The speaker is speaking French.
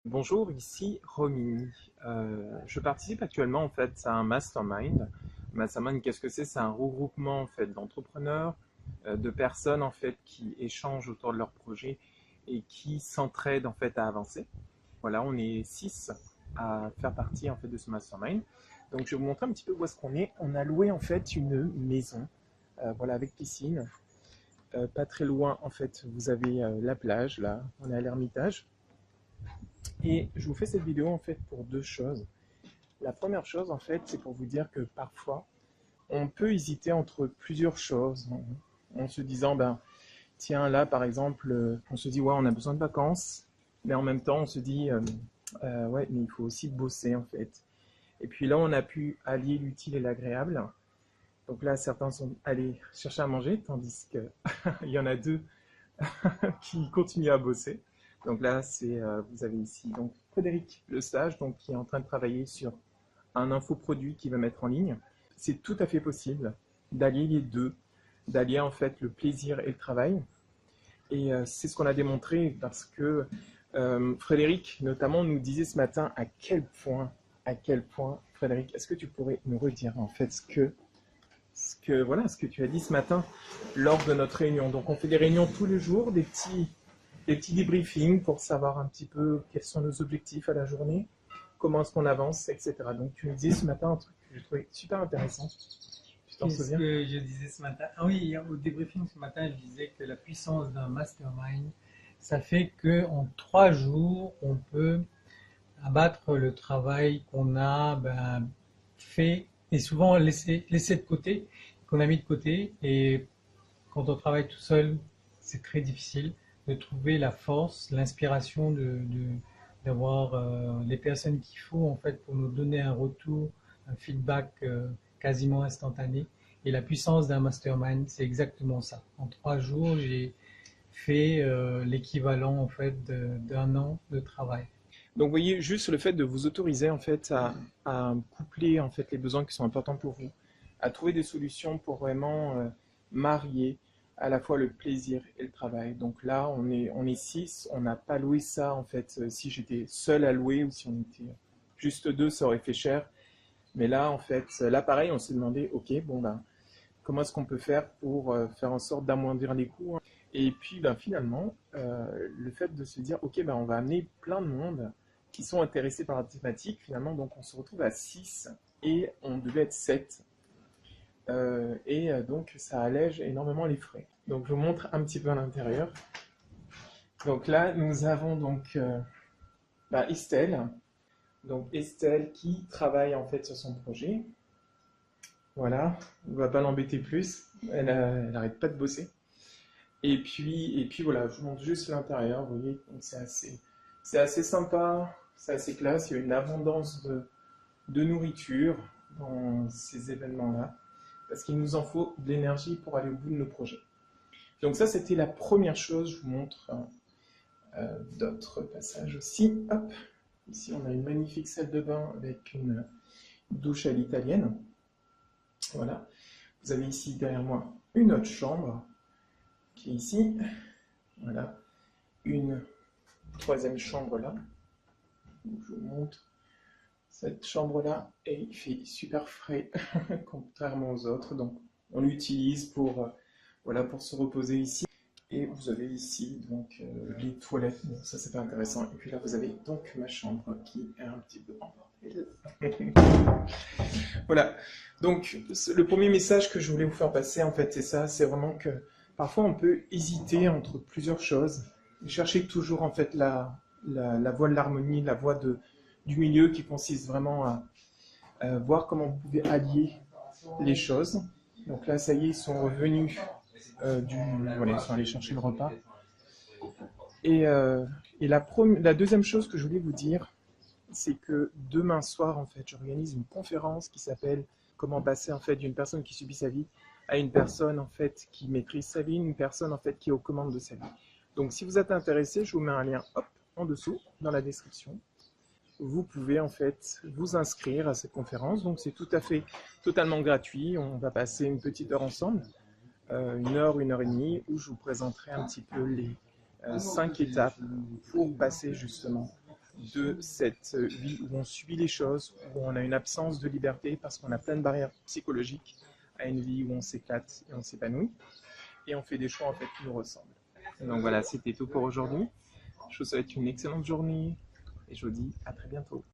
Bonjour, ici Romy. Je participe actuellement en fait à un mastermind. Mastermind, qu'est-ce que c'est? C'est un regroupement en fait d'entrepreneurs, de personnes en fait qui échangent autour de leur projet et qui s'entraident en fait à avancer. Voilà, on est 6 à faire partie en fait de ce mastermind. Donc je vais vous montrer un petit peu où est-ce qu'on est. On a loué en fait une maison, voilà, avec piscine. Pas très loin en fait, vous avez la plage là. On est à l'Ermitage. Et je vous fais cette vidéo en fait pour deux choses. La première chose en fait, c'est pour vous dire que parfois, on peut hésiter entre plusieurs choses en se disant, ben, tiens, là par exemple, on se dit, ouais, on a besoin de vacances, mais en même temps, on se dit, ouais, mais il faut aussi bosser en fait. Et puis là, on a pu allier l'utile et l'agréable. Donc là, certains sont allés chercher à manger, tandis qu'il y en a deux qui continue à bosser. Donc là, vous avez ici donc Frédéric Lesage, donc qui est en train de travailler sur un infoproduit qu'il va mettre en ligne. C'est tout à fait possible d'allier les deux, d'allier en fait le plaisir et le travail. Et c'est ce qu'on a démontré parce que Frédéric notamment nous disait ce matin à quel point, Frédéric, est-ce que tu pourrais nous redire en fait voilà, ce que tu as dit ce matin lors de notre réunion. Donc on fait des réunions tous les jours, des petits débriefings pour savoir un petit peu quels sont nos objectifs à la journée, comment est-ce qu'on avance, etc. Donc tu me disais ce matin un truc que j'ai trouvé super intéressant. Tu t'en Qu'est-ce souviens? que je disais ce matin? Ah oui, au débriefing ce matin, je disais que la puissance d'un mastermind, ça fait que en 3 jours, on peut abattre le travail qu'on a fait et souvent laissé de côté, qu'on a mis de côté. Et quand on travaille tout seul, c'est très difficile de trouver la force, l'inspiration d'avoir les personnes qu'il faut en fait pour nous donner un retour, un feedback quasiment instantané. Et la puissance d'un mastermind, c'est exactement ça. En 3 jours, j'ai fait l'équivalent en fait d'un an de travail. Donc vous voyez, juste le fait de vous autoriser en fait à coupler en fait les besoins qui sont importants pour vous, à trouver des solutions pour vraiment marier à la fois le plaisir et le travail. Donc là, on est 6, on n'a pas loué ça en fait. Si j'étais seul à louer ou si on était juste deux, ça aurait fait cher. Mais là, en fait, là pareil, on s'est demandé, ok, bon ben, comment est-ce qu'on peut faire pour faire en sorte d'amoindrir les coûts, hein. Et puis ben, finalement, le fait de se dire, ok, ben, on va amener plein de monde qui sont intéressés par la thématique, finalement, donc on se retrouve à 6 et on devait être 7. Donc ça allège énormément les frais. Donc je vous montre un petit peu à l'intérieur. Donc là, nous avons donc bah, Estelle. Donc Estelle qui travaille en fait sur son projet. Voilà, on ne va pas l'embêter plus. Elle n'arrête pas de bosser. Et puis voilà, je vous montre juste l'intérieur, vous voyez, donc c'est assez sympa, c'est assez classe, il y a une abondance de nourriture dans ces événements-là, parce qu'il nous en faut de l'énergie pour aller au bout de nos projets. Donc ça, c'était la première chose, je vous montre d'autres passages aussi. Hop, ici on a une magnifique salle de bain avec une douche à l'italienne. Voilà, vous avez ici derrière moi une autre chambre qui est ici. Voilà, une troisième chambre là. Donc, je vous montre cette chambre-là et il fait super frais contrairement aux autres. Donc on l'utilise pour, voilà, pour se reposer ici. Et vous avez ici donc les toilettes. Bon, ça c'est pas intéressant. Et puis là vous avez donc ma chambre qui est un petit peu en bordel. Voilà. Donc le premier message que je voulais vous faire passer en fait c'est ça, c'est vraiment que parfois on peut hésiter entre plusieurs choses, chercher toujours en fait la voie de l'harmonie, la voie du milieu qui consiste vraiment à voir comment vous pouvez allier les choses. Donc là, ça y est, ils sont revenus voilà, ils sont allés chercher le repas. Et, euh, et la deuxième chose que je voulais vous dire, c'est que demain soir, en fait, j'organise une conférence qui s'appelle Comment passer en fait d'une personne qui subit sa vie à une personne en fait qui maîtrise sa vie, une personne en fait qui est aux commandes de sa vie. Donc, si vous êtes intéressé, je vous mets un lien hop, en dessous dans la description. Vous pouvez en fait vous inscrire à cette conférence. Donc c'est tout à fait totalement gratuit. On va passer une petite heure ensemble, une heure et demie, où je vous présenterai un petit peu les 5 étapes pour passer justement de cette vie où on subit les choses, où on a une absence de liberté parce qu'on a plein de barrières psychologiques, à une vie où on s'éclate et on s'épanouit, et on fait des choix en fait qui nous ressemblent. Donc voilà, c'était tout pour aujourd'hui. Je vous souhaite une excellente journée et je vous dis à très bientôt.